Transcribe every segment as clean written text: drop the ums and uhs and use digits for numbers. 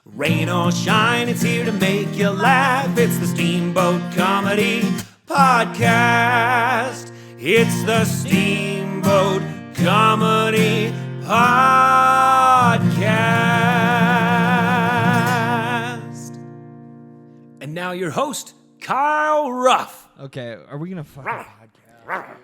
Rain or shine, it's here to make you laugh. It's the Steamboat Comedy Podcast. It's the Steamboat Comedy Podcast. And now your host, Kyle Ruff. Okay, are we gonna fucking podcast?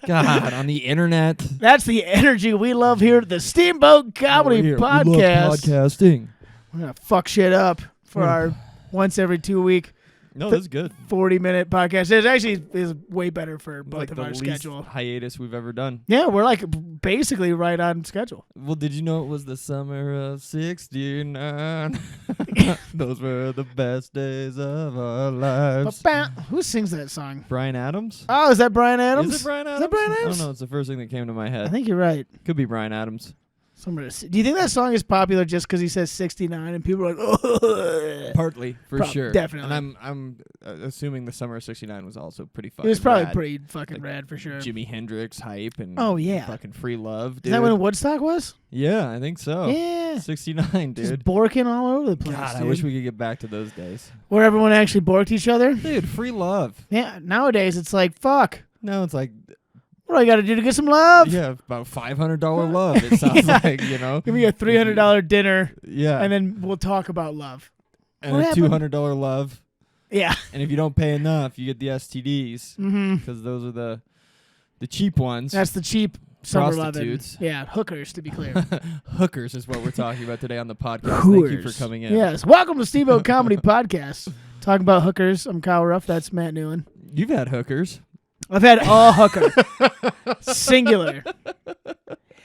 God, on the internet. That's the energy we love here at the Steamboat Comedy Podcast. We love podcasting. We're gonna fuck shit up for our once every 2 week. No, that's good. 40-minute podcast. It actually is way better for both Like of the our least schedule. hiatus we've ever done. Yeah, we're like basically right on schedule. Well, did you know it was the summer of '69? Those were the best days of our lives. Who sings that song? Brian Adams? Oh, is that Brian Adams? Is it Brian Adams? Is that Brian I Adams? don't know. It's the first thing that came to my I head. think you're right. Could be Brian Adams. Do you think that song is popular just because he says 69 and people are like, oh? Partly, for sure. Definitely. And I'm assuming the summer of '69 was also pretty fucking It was probably rad. pretty fucking Like rad for sure. Jimi Hendrix hype and Oh, yeah. fucking free love, dude. Is that when Woodstock was? Yeah, I think so. Yeah. 69, Just dude. borking all over the place. God, I dude. wish we could get back to those days. Where everyone actually borked each other. Dude, free love. Yeah, nowadays it's like, fuck. No, it's like, What do I got to do to get some love? yeah, about $500 love, it sounds Yeah. like, you know? Give me a $300 dinner, Yeah. and then we'll talk about love. And what a happened? $200 love. Yeah. And if you don't pay enough, you get the STDs. Mm-hmm. Because those are the cheap ones. That's the cheap summer loving. Prostitutes. Yeah, hookers, to be clear. Hookers is what we're talking about today on the podcast. Thank you for coming in. Yes. Welcome to Steamboat Comedy Podcast. Talking about hookers. I'm Kyle Ruff. That's Matt Newland. You've had hookers. I've had a hooker. Singular.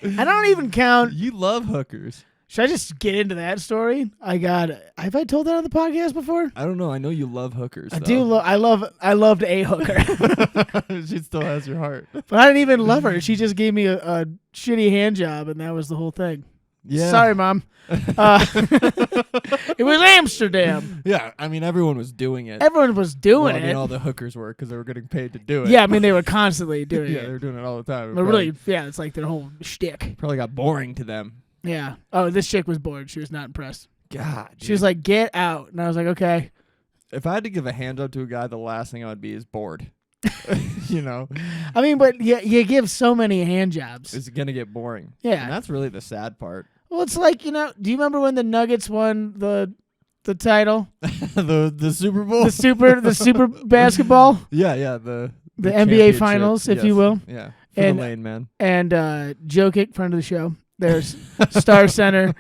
I don't even count. You love hookers. Should I just get into that story? Have I told that on the podcast before? I don't know. I know you love hookers. I do. I loved a hooker, She still has your heart. but I didn't even love her. She just gave me a shitty hand job, and that was the whole thing. Yeah. Sorry, Mom. It was Amsterdam. Yeah. I mean, everyone was doing it. Everyone was doing Well, I mean, it. all the hookers were because they were getting paid to do it. Yeah, I mean, they were constantly doing Yeah, they it. were doing it all the time. It But really, yeah, it's like their whole shtick. probably got boring to them. Yeah. Oh, this chick was bored. She was not impressed. God. She was like, "Get out," and I was like, "Okay." if I had to give a hand job to a guy, the last thing I would be is bored. You know, I mean, but you give so many hand jobs. it's gonna get boring. Yeah. And that's really the sad part. Well, it's like, do you remember when the Nuggets won the title? the Super Bowl. The super basketball? Yeah. The NBA championship, Finals, if you yes. will. Yeah. For And- the lane, man. And Jokic, friend of the show, there's Star Center.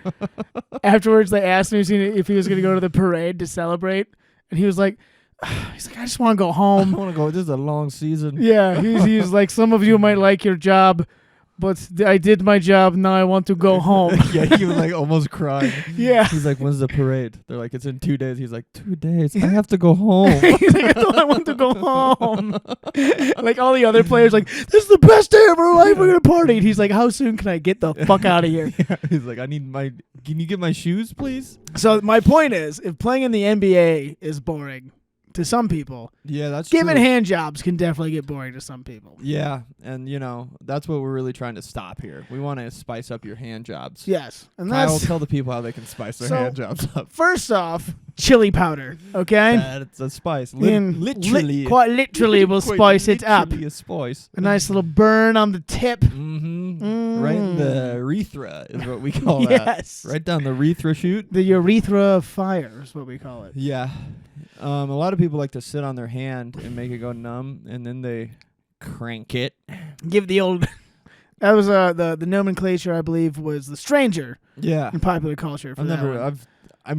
Afterwards, they asked him if he was going to go to the parade to celebrate. And he was like, I just want to go I home. want to go. This is a long season. Yeah, he's like, some of you might like your job, but I did my job. Now I want to go home. Yeah, he was like almost crying. Yeah. He's like, when's the parade? They're like, it's in 2 days. He's like, 2 days? I have to go home. He's like, I want to go home. Like all the other players, like, this is the best day of our life. We're gonna party. And he's like, how soon can I get the fuck out of here? Yeah, he's like, can you get my shoes, please? So my point is, if playing in the NBA is boring to some people, Yeah, that's giving true. hand jobs can definitely get boring to some people. Yeah, and that's what we're really trying to stop here. We want to spice up your hand jobs. Yes, and Kyle, that's tell the people how they can spice their So- hand jobs up. first off, chili powder. Okay, That's a spice. Literally, quite literally, will spice it up. Literally a spice. A nice little burn on the tip. Mm-hmm. Right in the urethra is what we call that. Yes, Right down the urethra chute. the urethra of fire is what we call it. Yeah. A lot of people like to sit on their hand and make it go numb, and then they crank it. Give the old. That was the nomenclature, I believe, was the stranger Yeah. in popular culture. For that one.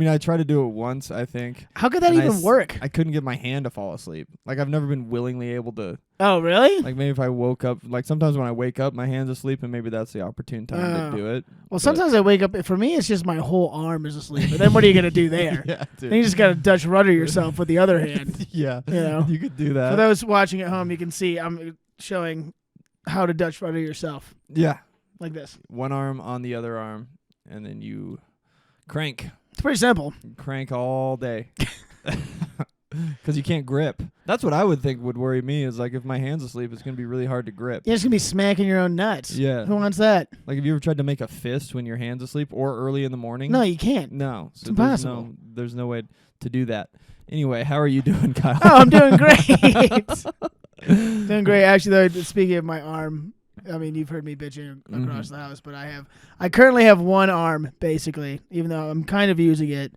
I tried to do it once, I think. How could that and even work? I couldn't get my hand to fall asleep. Like, I've never been willingly able to. Oh, really? Like, maybe if I woke up, like sometimes when I wake up, my hand's asleep, and maybe that's the opportune time to do it. Well, sometimes I wake up. For me, it's just my whole arm is asleep. But then what are you gonna do there? Yeah, dude. Then you just gotta Dutch rudder yourself with the other hand. Yeah, You know. you could do that. For those watching at home, you can see I'm showing how to Dutch rudder yourself Yeah, like this. one arm on the other arm, and then you crank It's pretty simple. all day. Because you can't grip. That's what I would think would worry me is like if my hand's asleep, it's going to be really hard to grip. You're just going to be smacking your own nuts. Yeah. Who wants that? Like, have you ever tried to make a fist when your hand's asleep or early in the morning? No, you can't. No. It's impossible. There's no way to do that. Anyway, how are you doing, Kyle? Oh, I'm doing great. Doing great. Actually, though, speaking of my arm, I mean, you've heard me bitching across the house, but I currently have one arm, basically, even though I'm kind of using it.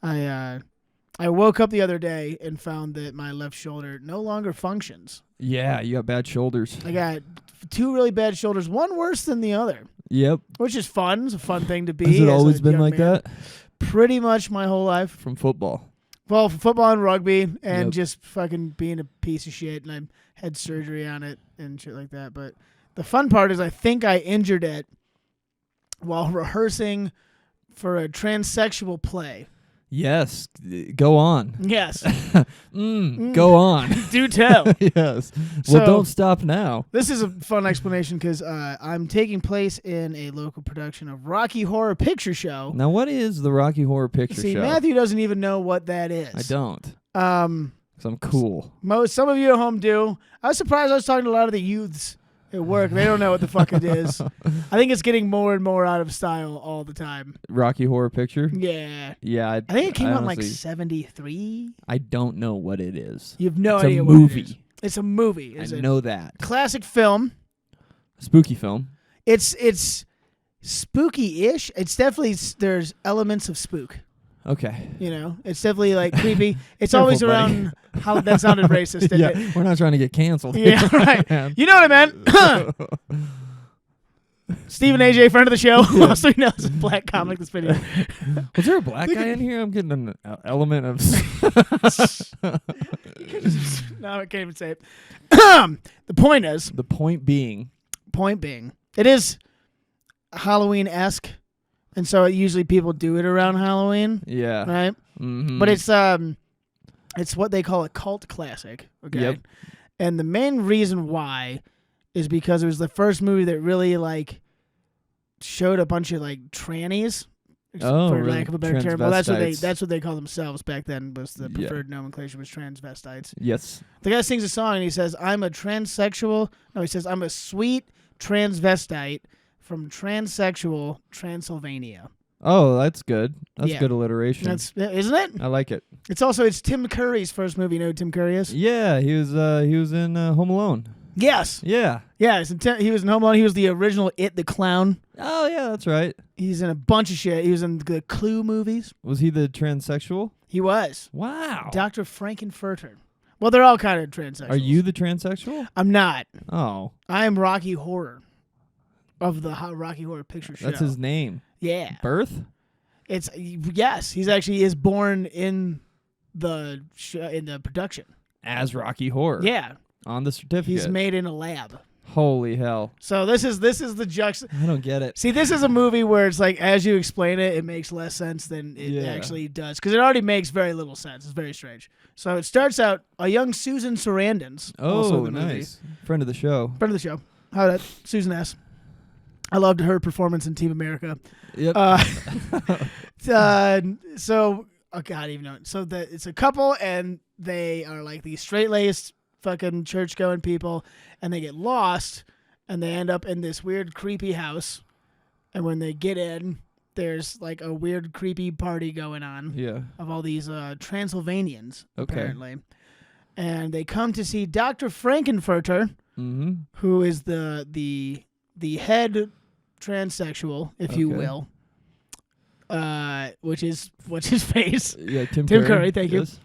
I woke up the other day and found that my left shoulder no longer functions. Yeah, you got bad shoulders. I got 2 really bad shoulders, one worse than the other. Yep. Which is fun. It's a fun thing to be. Has it as always a been young like man. that? Pretty much my whole life. From football. Well, football and rugby and Yep. just fucking being a piece of shit, and I had surgery on it and shit like that. But the fun part is I think I injured it while rehearsing for a transsexual play. Yes. Go on. Yes. Go on. Do tell. Yes. So- Well, don't stop now. This is a fun explanation because I'm taking place in a local production of Rocky Horror Picture Show. Now, what is the Rocky Horror Picture See, Show? Matthew doesn't even know what that is. I don't. 'Cause I'm cool. Some of you at home do. I was surprised I was talking to a lot of the youths at work. They don't know what the fuck it is. I think it's getting more and more out of style all the time. Rocky Horror Picture? Yeah. Yeah. I think it came out in like honestly- 73. I don't know what it is. You have no It's idea a what it is. movie. It's a movie. I It's a know that. classic film. Spooky film. It's spooky-ish. It's definitely there's elements of spook. Okay. You know, it's definitely like creepy. It's Careful, always buddy. around. How that sounded racist, didn't Yeah, it? we're not trying to get canceled. Yeah, right. Man. You know what I meant. Stephen AJ, friend of the show. Also knows a black comic that's been here. Was there a black guy in here? I'm getting an element of. No, I can't even say it. The point is, The point being. it is Halloween-esque, and so usually people do it around Halloween, Yeah. right? Mm-hmm. But it's what they call a cult classic. Okay, Yep. and the main reason why is because it was the first movie that really like showed a bunch of like trannies. Oh, for really? lack of a better term. Well, that's Transvestites. what they call themselves back then. Was the Yeah. preferred nomenclature was transvestites. Yes. The guy sings a song and he says, "I'm a transsexual." No, he says, "I'm a sweet transvestite from transsexual Transylvania." Oh, that's good. That's Yeah. good alliteration. Isn't it? I like it. It's Tim Curry's first movie. You know who Tim Curry is? Yeah, he was in Home Alone. Yes. Yeah. Yeah, he was in Home Alone. He was the original It the Clown. Oh, yeah, that's right. He's in a bunch of shit. He was in the Clue movies. Was he the transsexual? He was. Wow. Dr. Frankenfurter. Well, they're all kind of transsexuals. Are you the transsexual? I'm not. Oh, I am Rocky Horror of the Rocky Horror Picture Show. that's his name. Yeah. Birth? Yes. He is born in the in the production. As Rocky Horror. Yeah. On the certificate. He's made in a lab. Holy hell. So this is the I don't get it. See, this is a movie where it's like, as you explain it, it makes less sense than it actually does. Because it already makes very little sense. It's very strange. So it starts out, a young Susan Sarandon's. also Oh, in the movie. nice. Friend of the show. Friend of the show. How that? Susan S. I loved her performance in Team America. Yep. So, oh God, I don't even know. So it's a couple, and they are like these straight-laced fucking church-going people, and they get lost, and they end up in this weird, creepy house. And when they get in, there's like a weird, creepy party going on Yeah. of all these Transylvanians, Okay. apparently. And they come to see Dr. Frankenfurter, Mm-hmm. who is the head transsexual, if you Okay. will. Which is what's his face? Yeah, Tim Curry, thank you. Yes.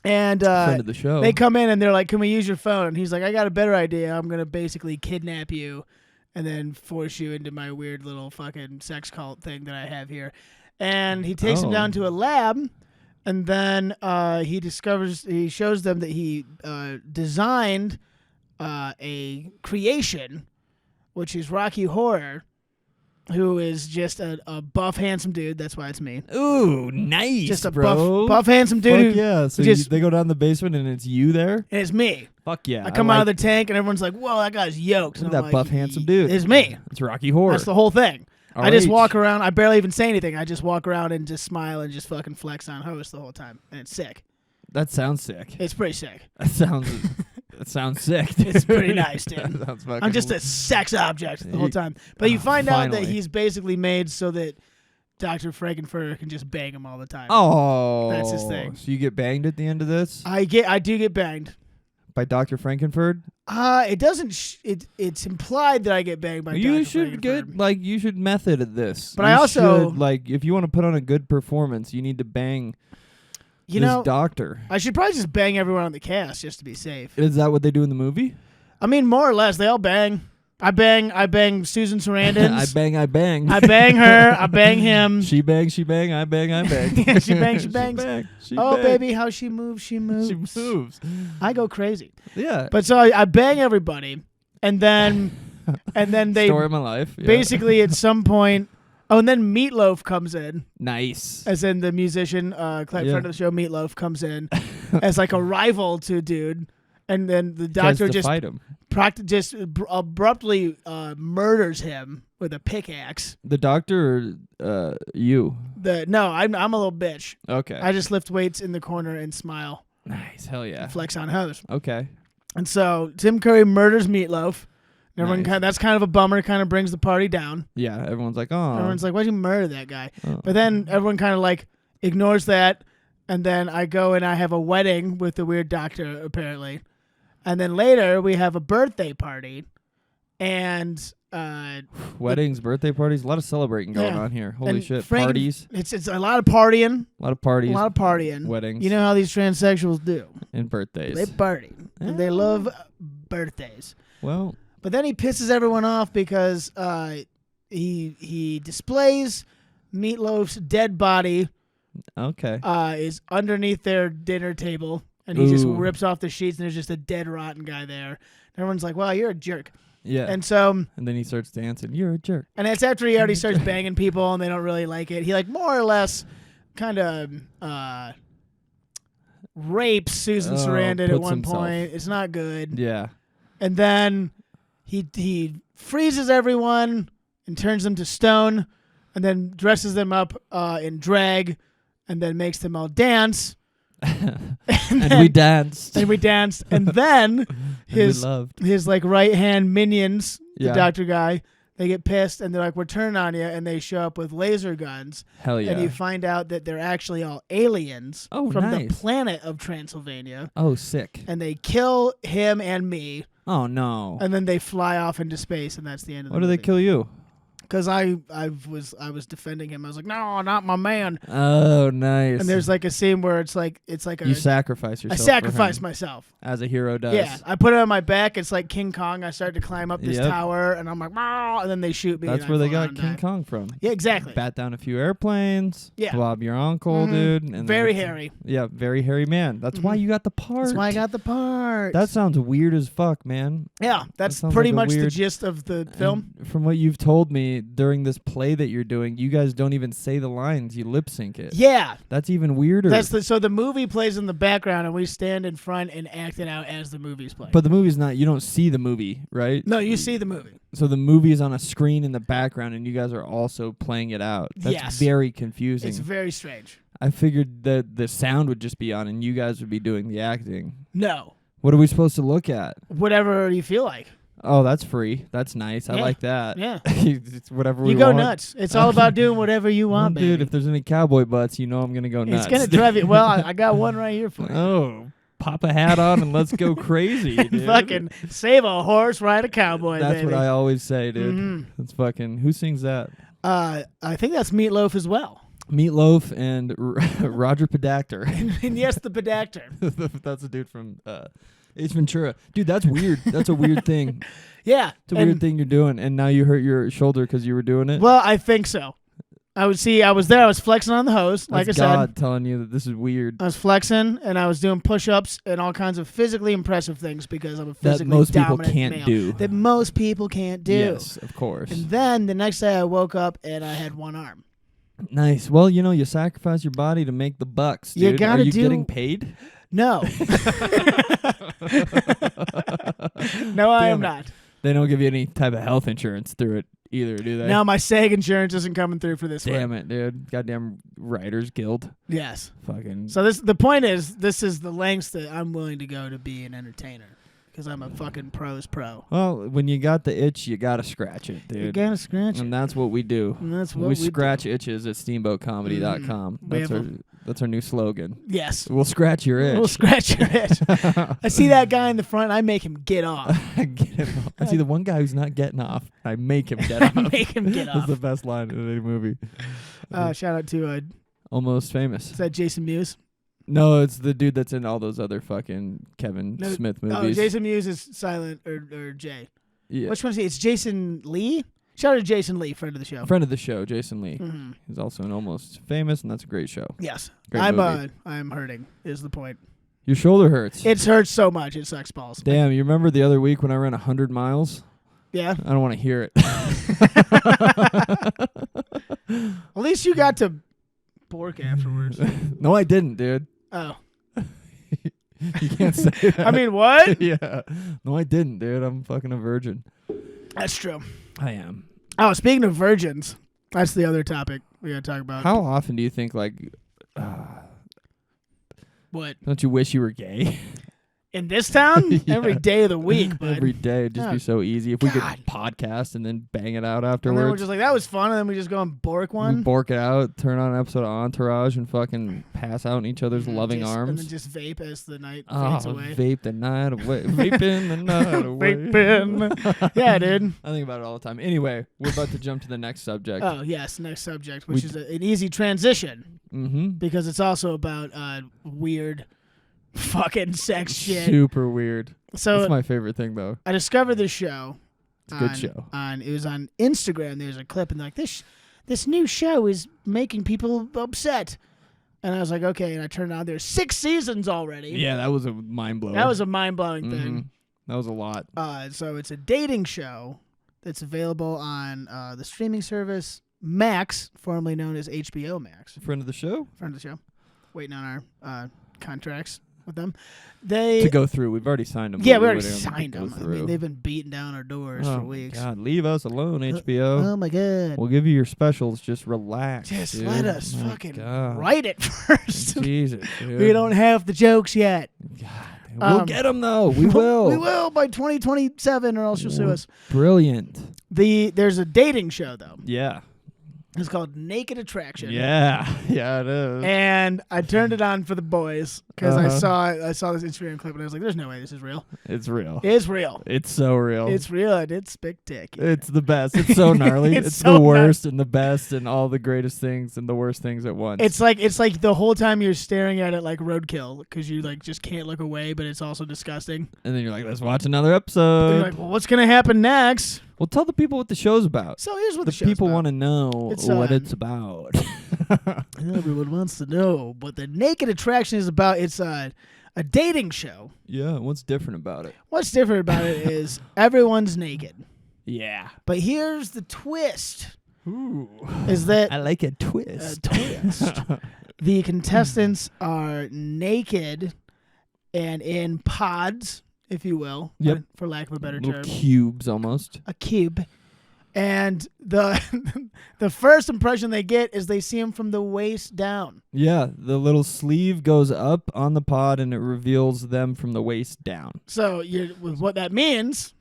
And Friend of the show. they come in and they're like, "Can we use your phone?" And he's like, "I got a better idea. I'm gonna basically kidnap you, and then force you into my weird little fucking sex cult thing that I have here." And he takes them Oh. down to a lab, and then he shows them that he designed a creation, which is Rocky Horror, who is just a buff, handsome dude. That's why it's me. Ooh, nice, Just a bro. buff, handsome dude. Fuck who- yeah. So just- they go down the basement and it's you there? And it's me. Fuck yeah. I come out of the tank and everyone's like, "Whoa, that guy's yoked." Look And at I'm that like, buff, handsome dude. It's me. It's Rocky Horror. That's the whole thing. All I just right. walk around. I barely even say anything. I just walk around and just smile and just fucking flex on host the whole time, and it's sick. That sounds sick. It's pretty sick. That sounds sick. Dude. It's pretty nice, dude. That sounds fucking I'm just a sex object the whole time. But you find out that finally. he's basically made so that Dr. Frankenfurter can just bang him all the time. Oh, That's his thing. So you get banged at the end of this I do get banged. by Dr. Frankenfurter? It doesn't. It's implied that I get banged by. You Dr. should Frankenfurter. you should method at this. But you I also should, if you want to put on a good performance, you need to bang you this know, doctor. I should probably just bang everyone on the cast just to be safe. Is that what they do in the movie? I mean, more or less, they all bang. I bang Susan Sarandon. I bang. I bang her. I bang him. She bang. I bang. Yeah, she bangs. She Oh, bang. baby, how she moves. She moves. I go crazy. Yeah. But so I bang everybody, and then they Story of my life. Yeah. basically at some point. Oh, and then Meatloaf comes in, Nice. as in the musician, friend of the show, Meatloaf comes in as like a rival to dude, and then the doctor Tries to fight him. Abruptly murders him with a pickaxe. The doctor or you? No, I'm a little bitch. Okay. I just lift weights in the corner and smile, Nice. Hell yeah. flex on hoes. Okay. And so Tim Curry murders Meatloaf. And everyone Nice. that's kind of a bummer. Kind of brings the party down. Yeah. Everyone's like, oh. Everyone's like, "Why'd you murder that guy?" Oh. But then everyone kind of like ignores that, and then I go and I have a wedding with the weird doctor apparently, and then later we have a birthday party, and Weddings, birthday parties, a lot of celebrating going Yeah. on here. Holy and shit. Frank- Parties, It's a lot of partying, a lot of parties, weddings. weddings, You know how these transsexuals do? and birthdays. They party and they love birthdays. Well, But then he pisses everyone off because he displays Meatloaf's dead body okay. is underneath their dinner table, and he just Ooh. rips off the sheets, and there's just a dead, rotten guy there. And everyone's like, "Wow, you're a jerk." Yeah. And so, And then he starts dancing. You're a jerk. and it's after he already starts banging people, and they don't really like it. He like more or less kind of rapes Susan Sarandon at puts one himself. point. It's not good. Yeah. And then he freezes everyone and turns them to stone, and then dresses them up in drag, and then makes them all dance. And we danced. And we danced, and then his we loved. his like right hand minions, the Yeah. doctor guy, they get pissed and they're like, "We're turning on you," and they show up with laser guns, Hell yeah. and you find out that they're actually all aliens Oh, from the nice. planet of Transylvania, Oh, sick. and they kill him and me, Oh, no. and then they fly off into space, and that's the end of the Why do they kill you? Because I was defending him. I was like, "No, not my man." Oh, nice. And there's like a scene where it's like a you sacrifice I yourself. sacrifice for him, myself. as a hero does. Yeah, I put it on my back. It's like King Kong. I start to climb up this Yep. tower, and I'm like, "Wow!" And then they shoot me. That's and where I they fall got down and King die. Kong from. Yeah, exactly. Bat down a few airplanes. Yeah. Blob your uncle, Mhm. dude. And then Very it's- hairy. Yeah, very hairy man. That's why Mhm. you got the part. That's why I got the part. That sounds weird as fuck, man. yeah. That's sounds pretty like a much the weird- gist of the film. And from what you've told me during this play that you're doing, you guys don't even say the lines. You lip sync it. Yeah, That's even weirder. so the movie plays in the background, and we stand in front and act it out as the movie's playing. But the movie's not. You don't see the movie, right? no, you see the movie. So the movie is on a screen in the background, and you guys are also playing it out. That's Yes. very confusing. It's very strange. I figured that the sound would just be on, and you guys would be doing the acting. No, What are we supposed to look at? whatever you feel like. Oh, that's free. That's nice. I Yeah. like that. Yeah. It's whatever we You go want. nuts. It's all about doing whatever you want, Well, dude, baby. if there's any cowboy butts, you know I'm gonna go nuts. It's gonna drive you. Well, I got one right here for you. Oh, pop a hat on and let's go crazy, dude. Fucking save a horse, ride a cowboy, That's baby. what I always say, dude. Mhm. That's fucking. Who sings that? I think that's Meatloaf as well. Meatloaf and Roger Podacter. And yes, the Bedactor. That's a dude from Ace Ventura. Dude, that's weird. That's a weird thing. Yeah. It's a weird thing you're doing, and now you hurt your shoulder because you were doing it. Well, I think so. I was there. I was flexing on the hose, like That's I said. God telling you that this is weird. I was flexing, and I was doing push-ups and all kinds of physically impressive things because I'm a That physically most people dominant can't male. do. That most people can't do. Yes, of course. And then the next day I woke up and I had one arm. Nice. Well, you know, you sacrifice your body to make the bucks, dude. You gotta Are you do- getting paid? No. No, I am Damn it. not. They don't give you any type of health insurance through it either, do they? No, my SAG insurance isn't coming through for this Damn one. it, dude. Goddamn Writers Guild. Yes. Fucking. So the point is, this is the lengths that I'm willing to go to be an entertainer because I'm a fucking pro's pro. Well, when you got the itch, you gotta scratch it, dude. You gotta scratch it. And that's what we do. And that's what we we scratch do. itches at steamboatcomedy.com. We have That's our new slogan. Yes. We'll scratch your itch. We'll scratch your itch. I see that guy in the front. I make him get off. Get him off. I see the one guy who's not getting off. I make him get off. I make him get That's off. the best line in any movie. Shout out to Almost Famous. is that Jason Mewes? No, it's the dude that's in all those other fucking Kevin Smith Oh, movies. Jason Mewes is silent or Jay. Yeah. Which one is he? It's Jason Lee. Shout out to Jason Lee, friend of the show. Friend of the show, Jason Lee. Mm-hmm. He's also in Almost Famous, and that's a great show. Yes, Great movie. I'm hurting. Is the point? Your shoulder hurts. It hurts so much. It sucks balls. Damn, you remember the other week when I ran 100 miles? Yeah. I don't want to hear it. At least you got to bork afterwards. No, I didn't, dude. Oh. You can't say that. I mean, what? Yeah. No, I didn't, dude. I'm fucking a virgin. That's true. I am. Oh, speaking of virgins, that's the other topic we gotta talk about. How often do you think, like, What? don't you wish you were gay? In this town? Yeah. Every day of the week, bud. Every day. It'd just Oh, be so easy. If we could God. podcast and then bang it out and then we're afterwards. just like, that was fun, and then we just go and bork We one. bork it out, turn on an episode of Entourage, and fucking pass out in each other's loving And then arms. just vape as the night Oh, fades away. vape the night away. Vaping the night away. Vaping. Yeah, dude. I think about it all the time. Anyway, we're about to jump to the next subject. Oh, yes, next subject, which is an easy transition Mm-hmm. because it's also about weird fucking sex shit. Super weird. So That's my favorite thing, though. I discovered this show. It's a good show. It was on Instagram. There's a clip and like this new show is making people upset. And I was like, okay. And I turned it on. There's 6 seasons already. Yeah, that was a mind blower. That was a mind blowing Mhm. thing. That was a lot. So it's a dating show that's available on the streaming service Max, formerly known as HBO Max. Friend of the show? Friend of the show. Waiting on our contracts with them. They To go through. We've already signed them. Yeah, but we already wouldn't signed go them. I through. mean, they've been beating down our doors Oh for my weeks. God, leave us alone, HBO. Oh my God. We'll give you your specials. Just relax. Just dude. let us My fucking God. write it first. Jesus, dude. We don't have the jokes yet. God, we'll get them though. We will. We will by 2027, or else you'll sue us. Brilliant. There's a dating show though. Yeah. It's called Naked Attraction. Yeah. Yeah, it is. And I turned it on for the boys because I Uh-huh. saw this Instagram clip and I was like, "There's no way this is real." It's real. It's real. It's so real. It's real and it's spectacular. It's the best. It's so gnarly. It's it's so the worst and the best and all the greatest things and the worst things at once. It's like the whole time you're staring at it like roadkill because you like just can't look away, but it's also disgusting. And then you're like, let's watch another And episode. you're like, well, what's gonna happen next? Well, tell the people what the show's about. So here's what The the show's people about. want to know It's, what it's about. Everyone wants to know what the Naked Attraction is about. It's a dating show. Yeah, what's different about it? What's different about it is everyone's naked. Yeah. But here's the twist: Ooh. is that I like a a twist. twist? The contestants are naked and in pods, if you will, Yep. for lack of a better Little term, cubes almost. a cube. And the the first impression they get is they see him from the waist down. Yeah, the little sleeve goes up on the pod and it reveals them from the waist down. So what that means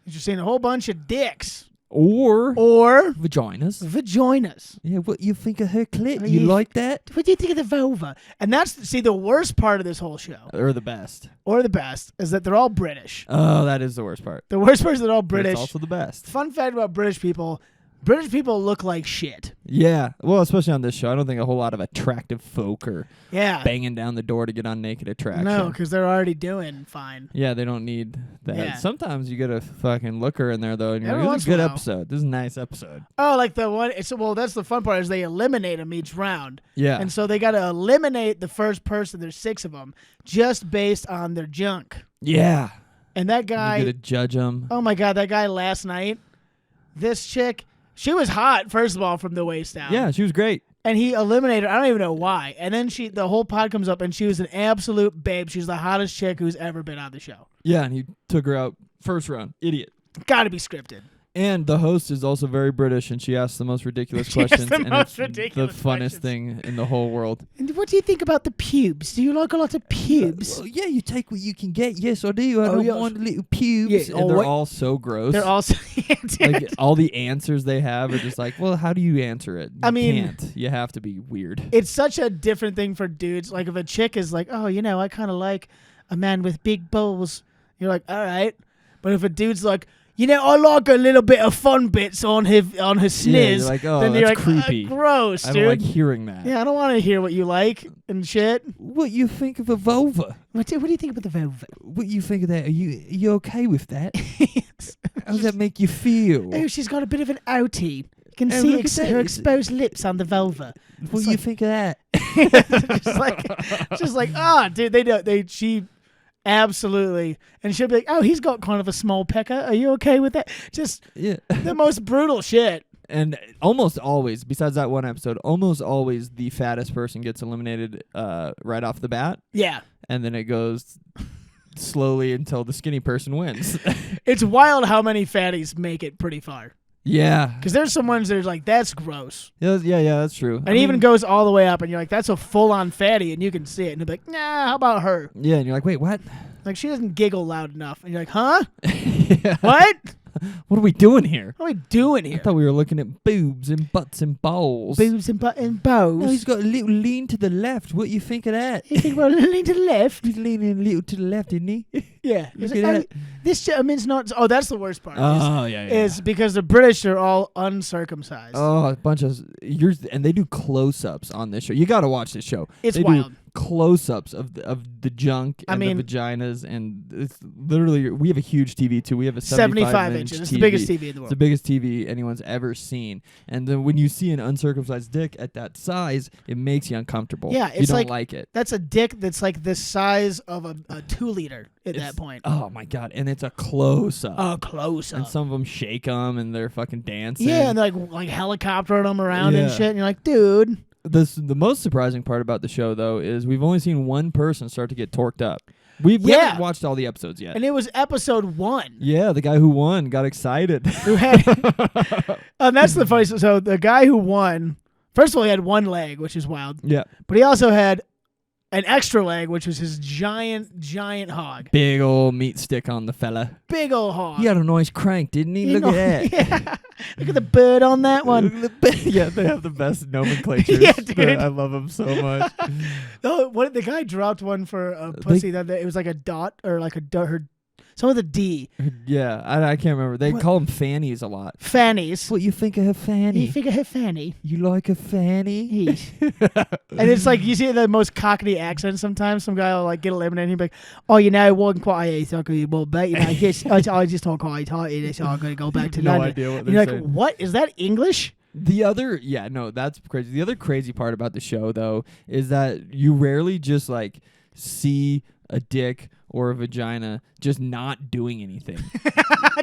is you're seeing a whole bunch of dicks Or or vaginas. vaginas. Yeah, what you think of her clit? Are You you- like that? What do you think of the vulva? And that's the worst part of this whole show, Or the best? or the best, is that they're all British. Oh, that is the worst part. The worst part is they're all But British. it's also the best. Fun fact about British people look like shit. Yeah, well, especially on this show. I don't think a whole lot of attractive folk are Yeah. banging down the door to get on Naked Attraction. No, because they're already doing fine. Yeah, they don't need that. Yeah. Sometimes you get a fucking looker in there, though, and you're Every like, once this is a good in a while. episode. This is a nice episode. Oh, like the one. Well, that's the fun part is they eliminate them each round. Yeah. And so they got to eliminate the first person. There's 6 of them just based on their junk. Yeah. And that You guy, get to judge them. oh my God, that guy last night, this chick, she was hot, first of all, from the waist down. Yeah, she was great. And he eliminated her. I don't even know why. And then the whole pod comes up and she was an absolute babe. She's the hottest chick who's ever been on the show. Yeah, and he took her out first round. Idiot. Got to be scripted. And the host is also very British, and she asks the most ridiculous She asks questions. the And most it's ridiculous the funnest questions. thing in the whole world. And what do you think about the pubes? Do you like a lot of pubes? Well, yeah, you take what you can get. Yes, I do. I Oh, don't yes. mind little pubes. Yeah, and oh, they're what- all so gross. They're also like all the answers they have are just like, well, how do you answer it? You I mean- can't. You have to be weird. it's such a different thing for dudes. Like if a chick is like, oh, I kind of like a man with big balls. You're like, all right. But if a dude's like, I like a little bit of fun bits on her Yeah, sniz, you're like, oh, then that's you're like, creepy. Gross, I dude. don't like hearing that. Yeah, I don't want to hear what you like and shit. What you think of a vulva? What do you think about the vulva? What you think of that? Are you okay with that? How does that make you feel? Oh, she's got a bit of an outie. You can Oh, see look at that. her exposed lips on the vulva. What you like- think of that? just like, dude, she absolutely, and she'll be like, oh, he's got kind of a small pecker. Are you okay with that? Just Yeah. the most brutal shit. And almost always, besides that one episode, almost always the fattest person gets eliminated right off the bat, Yeah. and then it goes slowly until the skinny person wins. It's wild how many fatties make it pretty far. Yeah. Because there's some ones that are like, that's gross. Yeah, that's true. And it even goes all the way up, and you're like, that's a full-on fatty, and you can see it. And you're like, nah, how about her? Yeah, and you're like, wait, what? Like, she doesn't giggle loud enough. And you're like, huh? Yeah. What? What are we doing here? What are we doing I here? thought we were looking at boobs and butts and balls. Boobs and butt and bows. No, he's got a little lean to the left. What you think of that? You think about leaning to the left? He's leaning a little to the left, isn't he? Yeah. Look It's at like, that. this gentleman's not. Oh, that's the worst part. Oh, yeah. Is because the British are all uncircumcised. Oh, a bunch of and they do close-ups on this show. You got to watch this show. It's they wild. do close-ups of the junk and mean- the vaginas, and it's literally, we have a huge TV too. We have a 75 inch inches. It's TV. the biggest TV in the It's the world. biggest TV anyone's ever seen. And then when you see an uncircumcised dick at that size, it makes you uncomfortable. Yeah, you it's don't like- it. That's a dick that's like the size of a 2-liter at that point. Oh my god! And it's a close-up. Oh, close And up. some of them shake them, and they're fucking dancing. Yeah, and they're like helicoptering them around and Yeah. shit. And you're like, dude. The most surprising part about the show, though, is we've only seen one person start to get torqued up. We Yeah. haven't watched all the episodes yet. And it was episode 1. Yeah, the guy who won got excited. Who had? And that's the funny. So the guy who won, first of all, he had one leg, which is wild. Yeah, But he also had an extra leg, which was his giant hog. big old meat stick on the fella. Big old hog. He had a nice crank, didn't he? You Look know- at that. Yeah. Look at the bird on that one. Look at the yeah, they have the best nomenclature. Yeah, dude. I love them so much. Oh, what the guy dropped one for a pussy that it was like a dot or like some with a D. Yeah, I can't remember. They What? call them fannies a lot. Fannies. What you think of her fanny? You figure her fanny. You like a fanny? Yes. And it's like you see the most cockney accent sometimes. Some guy will like get eliminated and he'll be like, oh, wasn't quite easy. I could more bet, yes, I just talk quite tight, so I'm going to go back to No London. idea what And they're you're like, saying. what? Is that English? The other, that's crazy. The other crazy part about the show, though, is that you rarely just like see a dick or a vagina just not doing anything.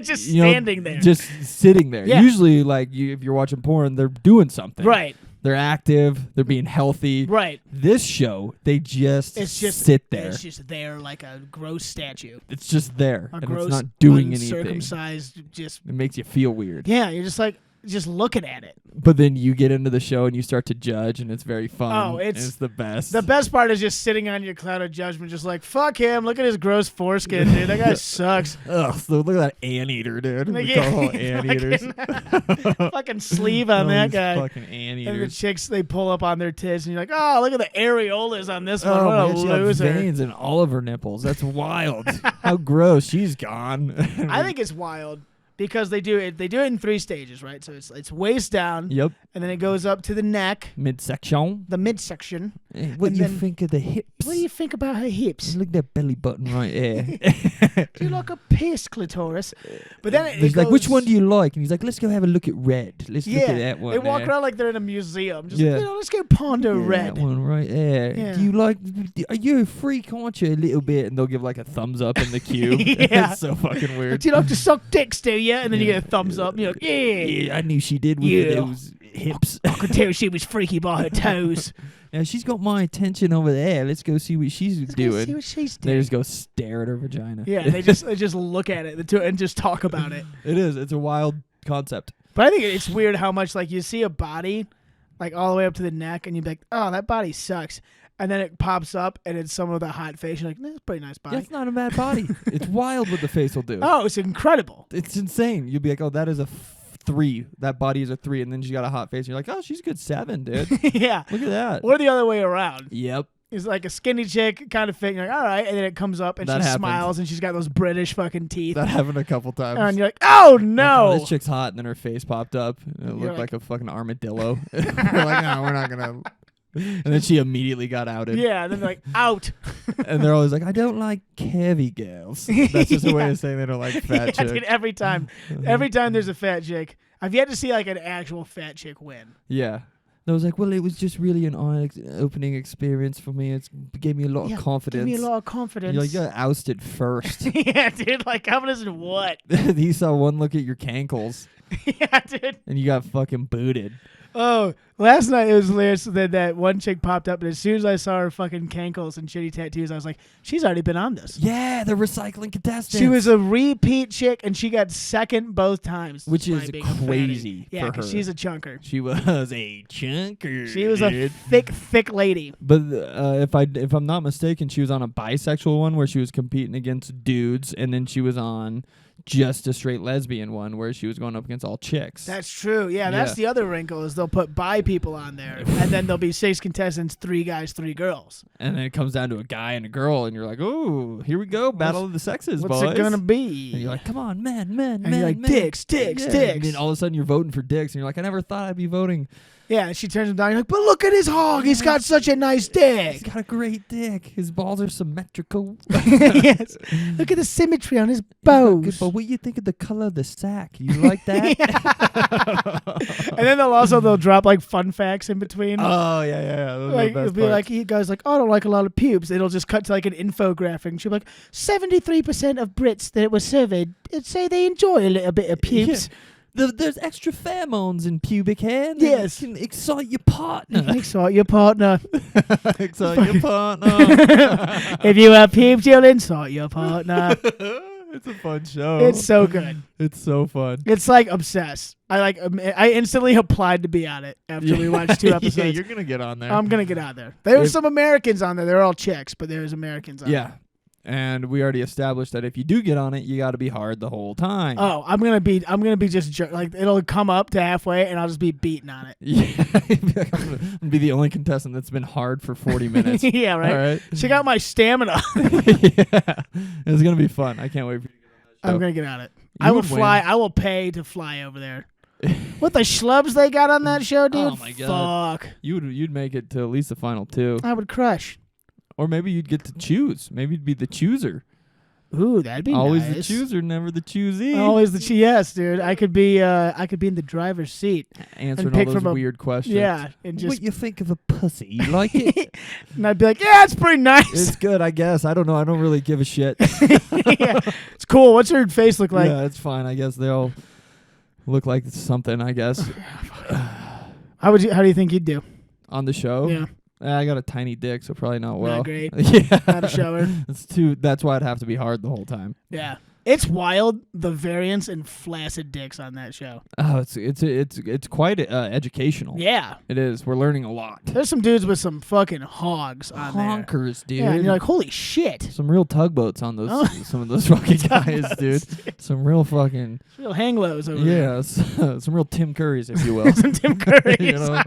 Just You know, standing there. Just sitting there. Yeah. Usually, like, if you're watching porn, they're doing something. Right. They're active. They're being healthy. Right. This show, they just It's just sit there. It's just there like a gross statue. It's just there. A And gross, it's not doing anything. uncircumcised, just It makes you feel weird. yeah. You're just like just looking at it. But then you get into the show and you start to judge, and it's very fun. Oh, and it's- it's the best. The best part is just sitting on your cloud of judgment, just like fuck him. Look at his gross foreskin, dude. That guy sucks. Ugh, so look at that anteater, dude. Like, We call them anteaters. fucking sleeve on that Those guy. Fucking And the anteaters. chicks, they pull up on their tits, and you're like, oh, look at the areolas on this one. Oh, What a man, she got loser. veins in all of her nipples. That's wild. How gross. She's gone. I think it's wild because they do it in 3 stages, right? So it's waist down, Yep. and then it goes up to the neck, Midsection. the midsection. Hey, what And do you then- think of the hips? What do you think about her hips? Look at that belly button right there. Do you like a pierced clitoris? But then it He's like, which goes- one do you like? And he's like, let's go have a look at red. Let's look Yeah, at that one. they walk there. around like they're in a museum. Just Yeah. like, let's go ponder Yeah, red. That one right there. Yeah. Do you like? Are you a freak? Aren't you a little bit? And they'll give like a thumbs up in the queue. Yeah. It's so fucking Like, weird. do you like to suck dicks, do you? And then you Yeah. get a thumbs up, and you're like, yeah. Yeah, I knew she did with Yeah. those hips. I could tell she was freaky by her toes. Now she's got my attention over there. Let's go see what she's Let's go doing. see what she's They doing. just go stare at her vagina. Yeah, they just look at it and just talk about it. It is. It's a wild concept. But I think it's weird how much like you see a body like all the way up to the neck, and you'd be like, "Oh, that body sucks," and then it pops up, and it's someone with a hot face. You're like, "That's a pretty nice body." That's not a bad body. It's wild what the face will do. Oh, it's incredible. It's insane. You'll be like, oh, that is a 3. That body is a 3, and then she got a hot face. And you're like, oh, she's a good 7, dude. Yeah. Look at that. Or the other way around. Yep. It's like a skinny chick kind of fit. And you're like, all right, and then it comes up, and That she happens. smiles, and she's got those British fucking teeth. That happened a couple times. And you're like, oh Like, no. oh, this chick's hot, and then her face popped up. And it You're looked like- like a fucking armadillo. We're like, no, we're not gonna. And then she immediately got outed. Yeah, and then they're like, out. And they're always like, I don't like curvy girls. That's just a way Yeah. of saying they don't like fat Yeah, chicks. dude, every time there's a fat chick, I've yet to see like an actual fat chick win. Yeah. And I was like, well, it was just really an eye-opening experience for me. It gave me a lot of confidence. Give me a lot of confidence. You're like, you got ousted first. Yeah, dude, like confidence in what? He saw one look at your cankles, Yeah, dude. and you got fucking booted. Oh, last night it was hilarious that one chick popped up, and as soon as I saw her fucking cankles and shitty tattoos, I was like, she's already been on this. Yeah, the recycling contestant. She was a repeat chick, and she got second both times. Which despite is being a fatty. crazy Yeah, for 'cause her. she's a chunker. She was a chunker. She was a dude. thick lady. But if I'm not mistaken, she was on a bisexual one where she was competing against dudes, and then she was on just a straight lesbian one where she was going up against all chicks. That's true. Yeah, that's the other wrinkle is they'll put bi people on there, and then there'll be 6 contestants, 3 guys, 3 girls. And then it comes down to a guy and a girl, and you're like, oh, here we go, battle of the sexes, What's boys. it gonna be? And you're like, come on, men, and men, you're like, men. dicks. And then all of a sudden you're voting for dicks, and you're like, I never thought I'd be voting. Yeah, and she turns him down. You're like, but look at his hog. He's got such a nice He's dick. got a great dick. His balls are symmetrical. Yes. Look at the symmetry on his bows. But what do you think of the color of the sack? You like that? And then they'll drop like fun facts in between. Oh, yeah. Those are Like the it'll best be parts. like he goes like, oh, I don't like a lot of pubes. It'll just cut to like an infographic, and she'll be like, 73% of Brits that were surveyed say they enjoy a little bit of pubes. There's extra pheromones in pubic hair. that Yes. can excite your partner. Excite your partner. Excite your partner. If you have pubes, you'll incite your partner. It's a fun show. It's so good. It's so fun. It's like obsessed. I instantly applied to be on it after we watched 2 episodes. Yeah, you're gonna get on there. I'm gonna get out there. There were If- some Americans on there. They're all chicks, but there's Americans on Yeah. there. And we already established that if you do get on it, you got to be hard the whole time. Oh, I'm gonna be just like it'll come up to halfway, and I'll just be beating on it. Yeah. I'm gonna be the only contestant that's been hard for 40 minutes. Yeah, right. All right. Check out my stamina. Yeah. It's gonna be fun. I can't wait for you to get on that show. I'm gonna get on it. You I will would fly. win. I will pay to fly over there. What the schlubs they got on that show, dude? Oh my God. Fuck. You'd make it to at least the final 2. I would crush. Or maybe you'd get to choose. Maybe you'd be the chooser. Ooh, that'd be Always nice. the chooser, never the choosee. Always the yes, dude. I could be in the driver's seat. Answering pick all those from a- weird questions. Yeah, and just What you think of a pussy? You like it? and I'd be like, yeah, it's pretty nice. It's good, I guess. I don't know. I don't really give a shit. Yeah, it's cool. What's her face look like? Yeah, it's fine. I guess they all look like something, I guess. How do you think you'd do? On the show? Yeah, I got a tiny dick, so probably not well. not great. Yeah. Not a shower. That's why I'd have to be hard the whole time. Yeah, it's wild the variance in flaccid dicks on that show. Oh, it's quite educational. Yeah, It is. We're learning a lot. there's some dudes with some fucking hogs on there. Honkers, dude. Yeah, and you're like, holy shit. Some real tugboats on those Oh. some of those fucking guys, dude. Some real fucking Real hang lows over there. yeah, some real Tim Currys, if you will. Some Tim Currys. You know,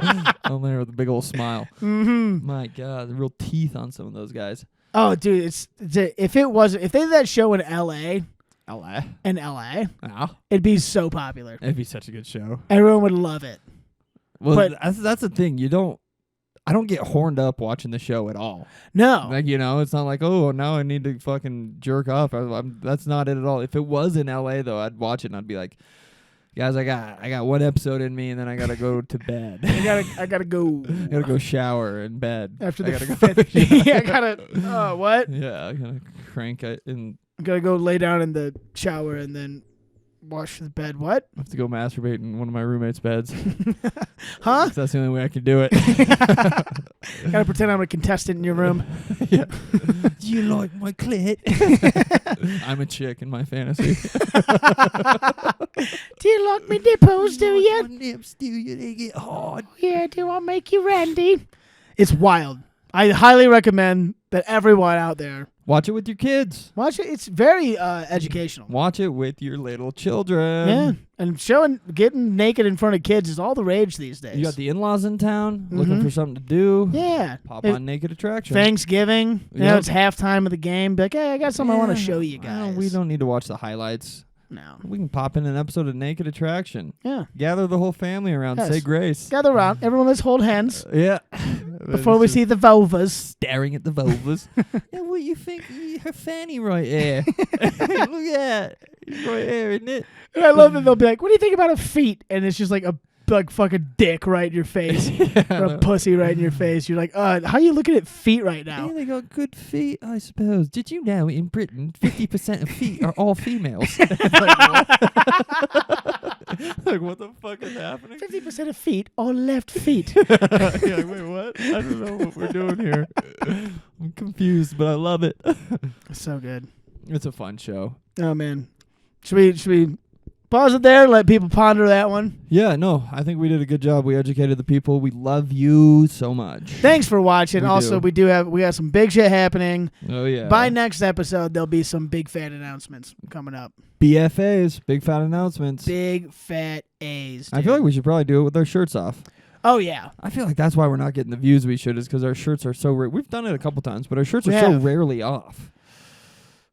on there with a big old smile. Mm-hmm. My God, the real teeth on some of those guys. Oh, dude, if they did that show in L.A. LA. Oh, it'd be so popular. it'd be such a good show. Everyone would love it. Well, But- that's the thing. I don't get horned up watching the show at all. No. Like, it's not like, oh, now I need to fucking jerk off. That's not it at all. If it was in LA though, I'd watch it and I'd be like, guys, I got one episode in me and then I gotta go to bed. I gotta go. I gotta go shower in bed. After I the gotta fifth. go. Yeah, I gotta. What? Yeah, I gotta crank it and I gotta go lay down in the shower and then wash the bed. What? I have to go masturbate in one of my roommates' beds. Huh? That's the only way I can do it. Gotta pretend I'm a contestant in your room. Yeah. Do you like my clit? I'm a chick in my fantasy. Do you like me nipples, do you? My nips, do you? They get hard. Yeah, do I make you randy? It's wild. I highly recommend that everyone out there Watch it with your kids. watch it. It's very educational. Watch it with your little children. Yeah, and getting naked in front of kids is all the rage these days. You got the in-laws in town looking for something to do. yeah. Pop It- on Naked Attraction. Thanksgiving. You know, Yep. it's halftime of the game. Be like, hey, I got something I want to Yeah. show you Well, guys. we don't need to watch the highlights. No. We can pop in an episode of Naked Attraction. Yeah. Gather the whole family around. Yes. Say grace. Gather around. Everyone, let's hold hands Yeah. before we see the vulvas. Staring at the vulvas. Yeah, what you think? Her fanny right there. Look at that. It's right there, isn't it? And I love that they'll be like, "What do you think about a feet?" And it's just like a fucking dick right in your face, or a pussy right in your face. You're like, how you looking at feet right now? Yeah, they got good feet, I suppose. Did you know in Britain 50% of feet are all females? Like, what the fuck is happening? 50% of feet are left feet. Yeah, like, wait, what? I don't know what we're doing here. I'm confused, but I love it. So good. It's a fun show. Oh man, should we pause it there? Let people ponder that one. Yeah, no, I think we did a good job. We educated the people. We love you so much. Thanks for watching. We Also, do. we got some big shit happening. Oh, yeah. By next episode, there'll be some big fat announcements coming up. BFAs, big fat announcements. Big fat A's. I feel like we should probably do it with our shirts off. Oh yeah. I feel like that's why we're not getting the views we should, is because our shirts are so we've done it a couple times, but our shirts are We so have. rarely off.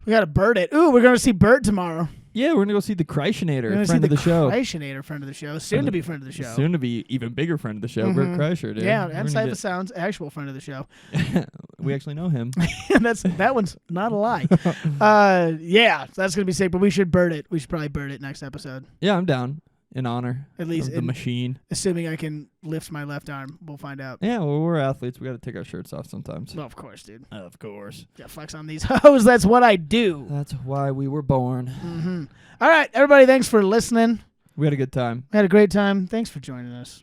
We got to Bert it. Ooh, we're gonna see Bert tomorrow. Yeah, we're gonna go see the We're Kreischer, gonna friend see of the show. Kreischer, friend of the show. Soon to be friend of the show. Soon to be even bigger friend of the show, Bert Kreischer, dude. Yeah, We're and gonna Cypher Sounds, actual friend of the show. we actually know him. That one's not a lie. Yeah, that's gonna be sick. But we should Bert it. We should probably Bert it next episode. Yeah, I'm down. In honor At least of the machine. assuming I can lift my left arm. We'll find out. Yeah, well, we're athletes. We got to take our shirts off sometimes. Well, of course, dude. Of course. Yeah, flex on these hoes. That's what I do. That's why we were born. Mm-hmm. All right, everybody. Thanks for listening. We had a good time. We had a great time. Thanks for joining us.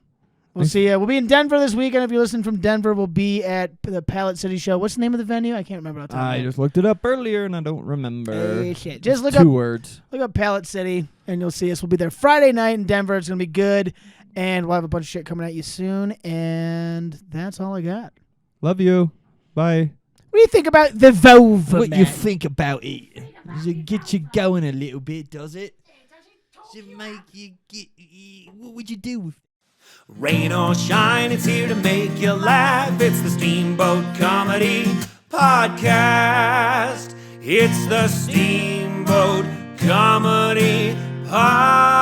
We'll see you. We'll be in Denver this weekend. If you're listening from Denver, we'll be at the Pallet City Show. What's the name of the venue? I can't remember. Off the top of my I head. just looked it up earlier and I don't remember. Hey, shit. Just It's look two up words. Pallet City, and you'll see us. We'll be there Friday night in Denver. It's gonna be good, and we'll have a bunch of shit coming at you soon. And that's all I got. Love you. Bye. What do you think about the vulva? What man? you think about it? Does it get you going a little bit, does it? Does it make you get... What would you do with... Rain or shine, it's here to make you laugh. It's the Steamboat Comedy Podcast. It's the Steamboat Comedy Podcast.